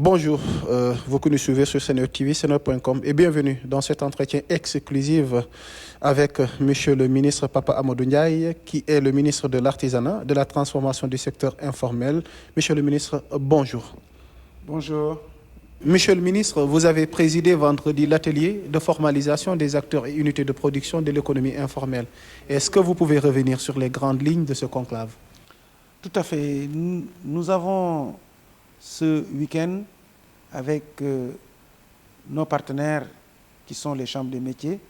Bonjour, vous que nous suivez sur Seneweb TV, seneweb.com et bienvenue dans cet entretien exclusif avec Monsieur le ministre Papa Amadou Ndiaye, qui est le ministre de l'Artisanat, de la transformation du secteur informel. Monsieur le ministre, bonjour. Bonjour. Monsieur le ministre, vous avez présidé vendredi l'atelier de formalisation des acteurs et unités de production de l'économie informelle. Est-ce que vous pouvez revenir sur les grandes lignes de ce conclave? Tout à fait. Nous avons ce week-end avec nos partenaires qui sont les chambres des métiers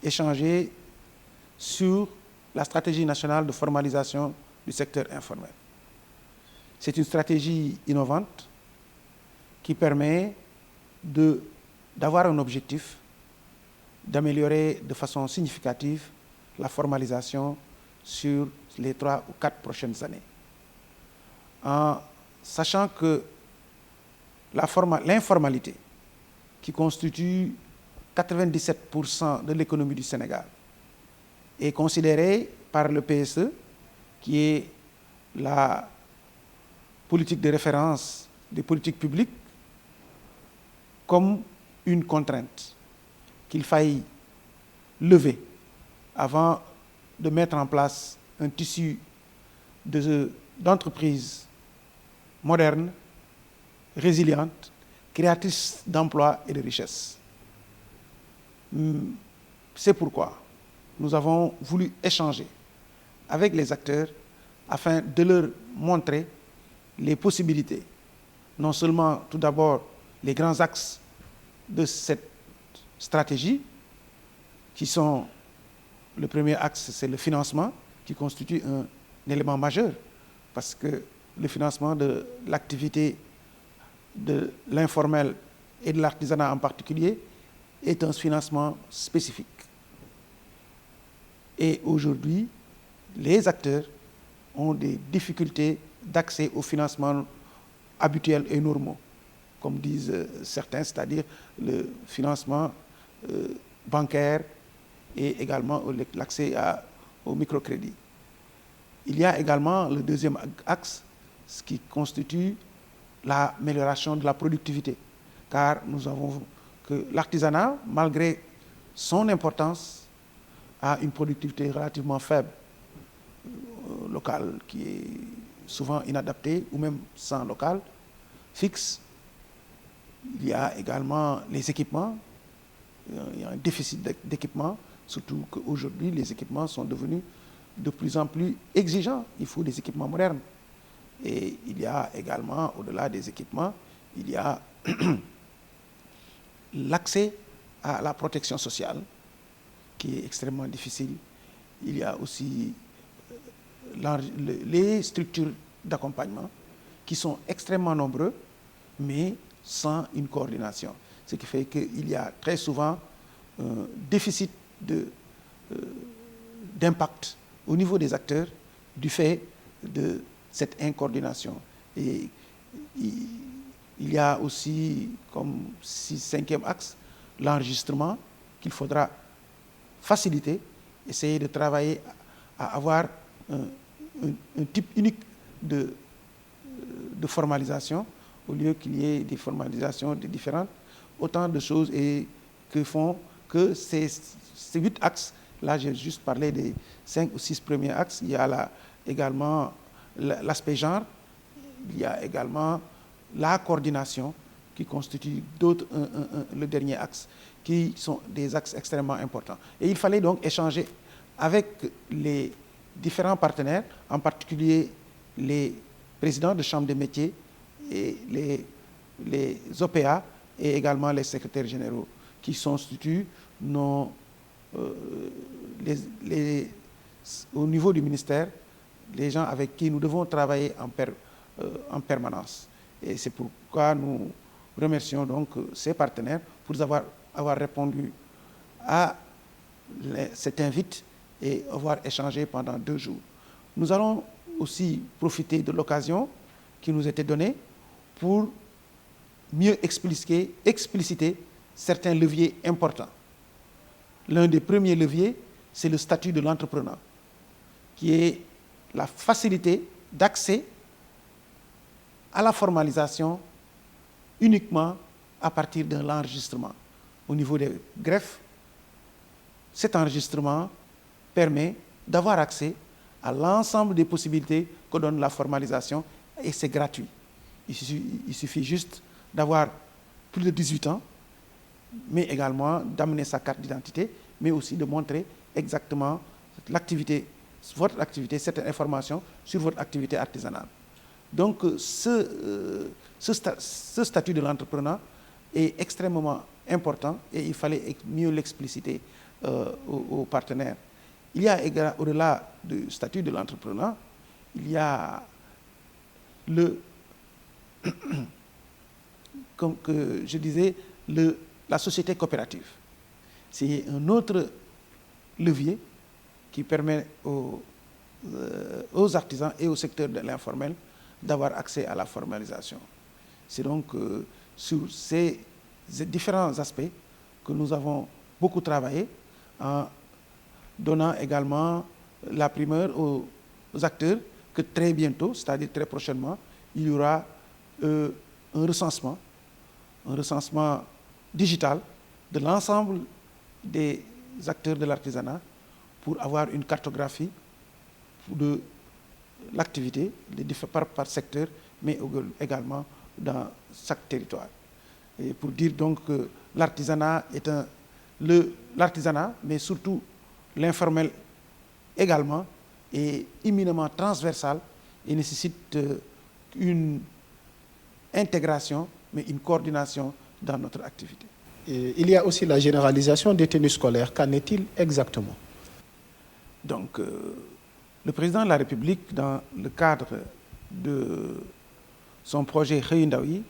échangé sur la stratégie nationale de formalisation du secteur informel. C'est une stratégie innovante qui permet d'avoir un objectif d'améliorer de façon significative la formalisation sur les 3 ou 4 prochaines années. En sachant que l'informalité, qui constitue 97% de l'économie du Sénégal, est considérée par le PSE, qui est la politique de référence des politiques publiques, comme une contrainte qu'il faille lever avant de mettre en place un tissu d'entreprises modernes, résilientes, créatrices d'emplois et de richesses. C'est pourquoi nous avons voulu échanger avec les acteurs afin de leur montrer les possibilités, non seulement tout d'abord les grands axes de cette stratégie, qui sont, le premier axe, c'est le financement, qui constitue un élément majeur, parce que le financement de l'activité de l'informel et de l'artisanat en particulier est un financement spécifique. Et aujourd'hui, les acteurs ont des difficultés d'accès au financement habituel et normaux, comme disent certains, c'est-à-dire le financement bancaire et également l'accès au microcrédit. Il y a également le deuxième axe, ce qui constitue l'amélioration de la productivité, car nous avons que l'artisanat, malgré son importance, a une productivité relativement faible, locale, qui est souvent inadaptée, ou même sans local, fixe. Il y a également les équipements, il y a un déficit d'équipements, surtout qu'aujourd'hui les équipements sont devenus de plus en plus exigeants, il faut des équipements modernes. Et il y a également, au-delà des équipements, il y a l'accès à la protection sociale, qui est extrêmement difficile. Il y a aussi les structures d'accompagnement, qui sont extrêmement nombreux, mais sans une coordination. Ce qui fait qu'il y a très souvent un déficit d'impact au niveau des acteurs du fait de cette incoordination. Et il y a aussi, comme 5e axe, l'enregistrement qu'il faudra faciliter, essayer de travailler à avoir un type unique de formalisation, au lieu qu'il y ait des formalisations différentes, autant de choses et que font que ces 8 axes, là j'ai juste parlé des 5 ou 6 premiers axes, il y a également l'aspect genre, il y a également la coordination qui constitue le dernier axe, qui sont des axes extrêmement importants. Et il fallait donc échanger avec les différents partenaires, en particulier les présidents de chambres des métiers et les OPA et également les secrétaires généraux qui constituent au niveau du ministère les gens avec qui nous devons travailler en permanence. Et c'est pourquoi nous remercions donc ces partenaires pour avoir répondu à cet invite et avoir échangé pendant 2 jours. Nous allons aussi profiter de l'occasion qui nous était donnée pour mieux expliciter certains leviers importants. L'un des premiers leviers, c'est le statut de l'entrepreneur, qui est la facilité d'accès à la formalisation uniquement à partir de l'enregistrement. Au niveau des greffes, cet enregistrement permet d'avoir accès à l'ensemble des possibilités que donne la formalisation et c'est gratuit. Il suffit juste d'avoir plus de 18 ans, mais également d'amener sa carte d'identité, mais aussi de montrer exactement votre activité, certaines informations sur votre activité artisanale. Donc ce statut de l'entrepreneur est extrêmement important et il fallait mieux l'expliciter aux partenaires. Il y a au-delà du statut de l'entrepreneur, il y a comme que je disais, la société coopérative. C'est un autre levier qui permet aux artisans et au secteur de l'informel d'avoir accès à la formalisation. C'est donc sur ces différents aspects que nous avons beaucoup travaillé en donnant également la primeur aux acteurs que très bientôt, c'est-à-dire très prochainement, il y aura un recensement digital de l'ensemble des acteurs de l'artisanat pour avoir une cartographie de l'activité par secteur, mais également dans chaque territoire. Et pour dire donc que l'artisanat est l'artisanat, mais surtout l'informel également, est éminemment transversal et nécessite une intégration, mais une coordination dans notre activité. Et il y a aussi la généralisation des tenues scolaires. Qu'en est-il exactement? Donc, le président de la République, dans le cadre de son projet Xëyu Ndaw yi,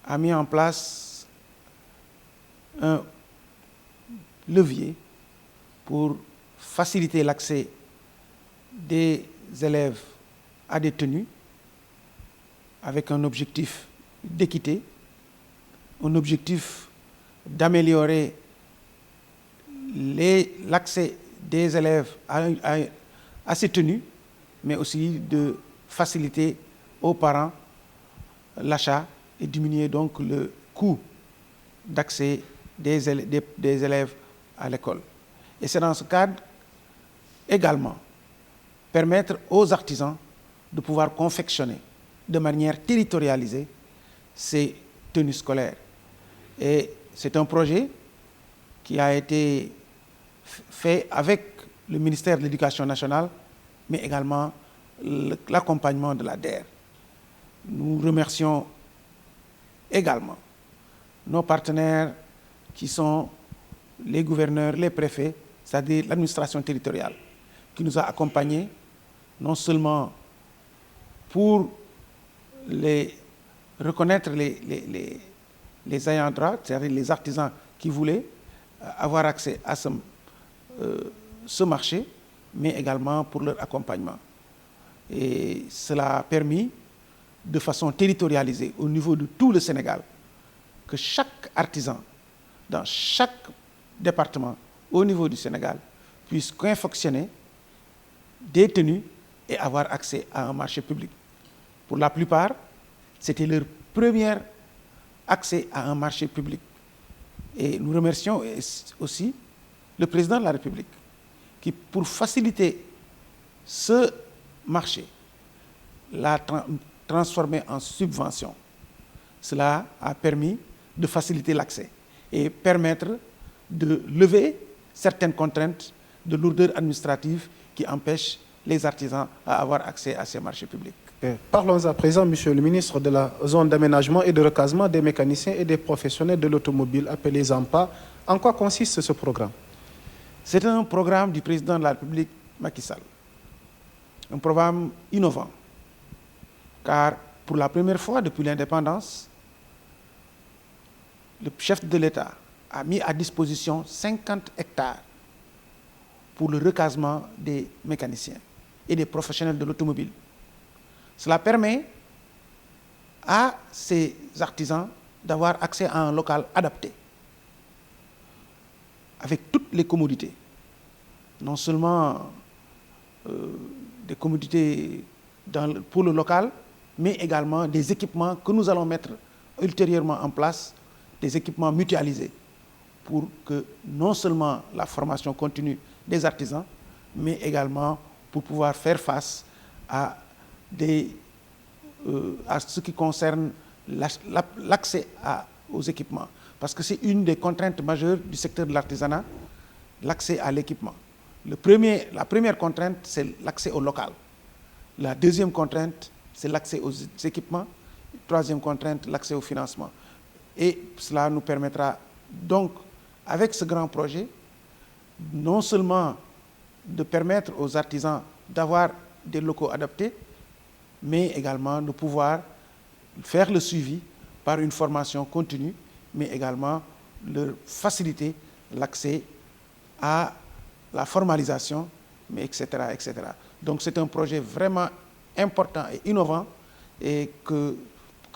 a mis en place un levier pour faciliter l'accès des élèves à des tenues avec un objectif d'équité, un objectif d'améliorer l'accès des élèves à ces tenues, mais aussi de faciliter aux parents l'achat et diminuer donc le coût d'accès des élèves à l'école. Et c'est dans ce cadre également permettre aux artisans de pouvoir confectionner de manière territorialisée ces tenues scolaires. Et c'est un projet qui a été fait avec le ministère de l'Éducation nationale, mais également l'accompagnement de la DER. Nous remercions également nos partenaires qui sont les gouverneurs, les préfets, c'est-à-dire l'administration territoriale, qui nous a accompagnés non seulement pour reconnaître les ayants droit, c'est-à-dire les artisans qui voulaient avoir accès à ce marché, mais également pour leur accompagnement. Et cela a permis, de façon territorialisée, au niveau de tout le Sénégal, que chaque artisan, dans chaque département, au niveau du Sénégal, puisse confectionner des tenues et avoir accès à un marché public. Pour la plupart, c'était leur premier accès à un marché public. Et nous remercions aussi le président de la République qui, pour faciliter ce marché, l'a transformé en subvention. Cela a permis de faciliter l'accès et permettre de lever certaines contraintes de lourdeur administrative qui empêchent les artisans à avoir accès à ces marchés publics. Parlons à présent, Monsieur le ministre, de la zone d'aménagement et de recasement des mécaniciens et des professionnels de l'automobile, appelé ZAMPA. En quoi consiste ce programme? C'est un programme du président de la République, Macky Sall. Un programme innovant, car pour la première fois depuis l'indépendance, le chef de l'État a mis à disposition 50 hectares pour le recasement des mécaniciens et des professionnels de l'automobile. Cela permet à ces artisans d'avoir accès à un local adapté, avec toutes les commodités, non seulement des commodités pour le local, mais également des équipements que nous allons mettre ultérieurement en place des équipements mutualisés pour que non seulement la formation continue des artisans, mais également pour pouvoir faire face à ce qui concerne l'accès aux équipements. Parce que c'est une des contraintes majeures du secteur de l'artisanat, l'accès à l'équipement. La première contrainte, c'est l'accès au local. La deuxième contrainte, c'est l'accès aux équipements. Troisième contrainte, l'accès au financement. Et cela nous permettra donc, avec ce grand projet, non seulement de permettre aux artisans d'avoir des locaux adaptés, mais également de pouvoir faire le suivi par une formation continue, mais également leur faciliter l'accès à la formalisation, mais etc., etc. Donc c'est un projet vraiment important et innovant et que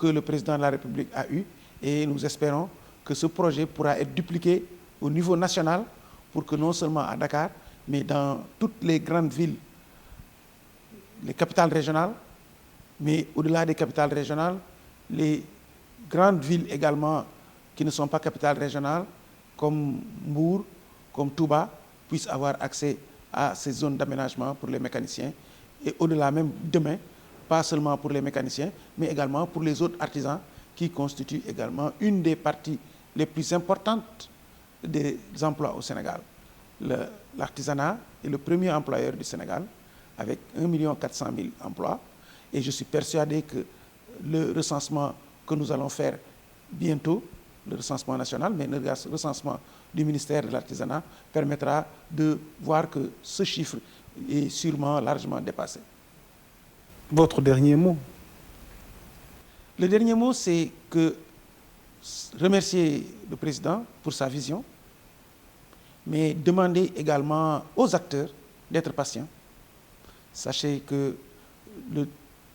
le président de la République a eu, et nous espérons que ce projet pourra être dupliqué au niveau national pour que non seulement à Dakar, mais dans toutes les grandes villes, les capitales régionales, mais au-delà des capitales régionales, les grandes villes également qui ne sont pas capitales régionales, comme Mbour, comme Touba, puissent avoir accès à ces zones d'aménagement pour les mécaniciens. Et au-delà même demain, pas seulement pour les mécaniciens, mais également pour les autres artisans qui constituent également une des parties les plus importantes des emplois au Sénégal. L'artisanat est le premier employeur du Sénégal avec 1 400 000 emplois. Et je suis persuadé que le recensement que nous allons faire bientôt, le recensement national, mais le recensement du ministère de l'Artisanat permettra de voir que ce chiffre est sûrement largement dépassé. Votre dernier mot? Le dernier mot, c'est que remercier le président pour sa vision, mais demander également aux acteurs d'être patients. Sachez que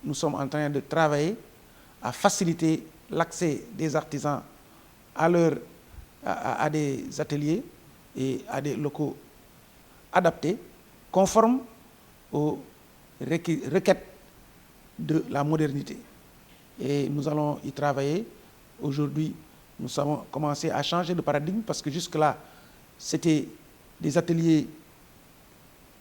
nous sommes en train de travailler à faciliter l'accès des artisans à des ateliers et à des locaux adaptés, conformes aux requêtes de la modernité. Et nous allons y travailler. Aujourd'hui, nous avons commencé à changer de paradigme parce que jusque-là, c'était des ateliers,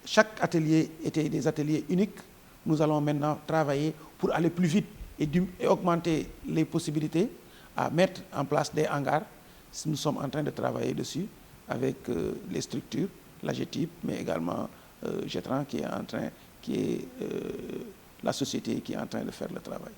chaque atelier était des ateliers uniques. Nous allons maintenant travailler pour aller plus vite et augmenter les possibilités à mettre en place des hangars. Nous sommes en train de travailler dessus avec les structures, la GETIP, mais également GETRAN qui est la société qui est en train de faire le travail.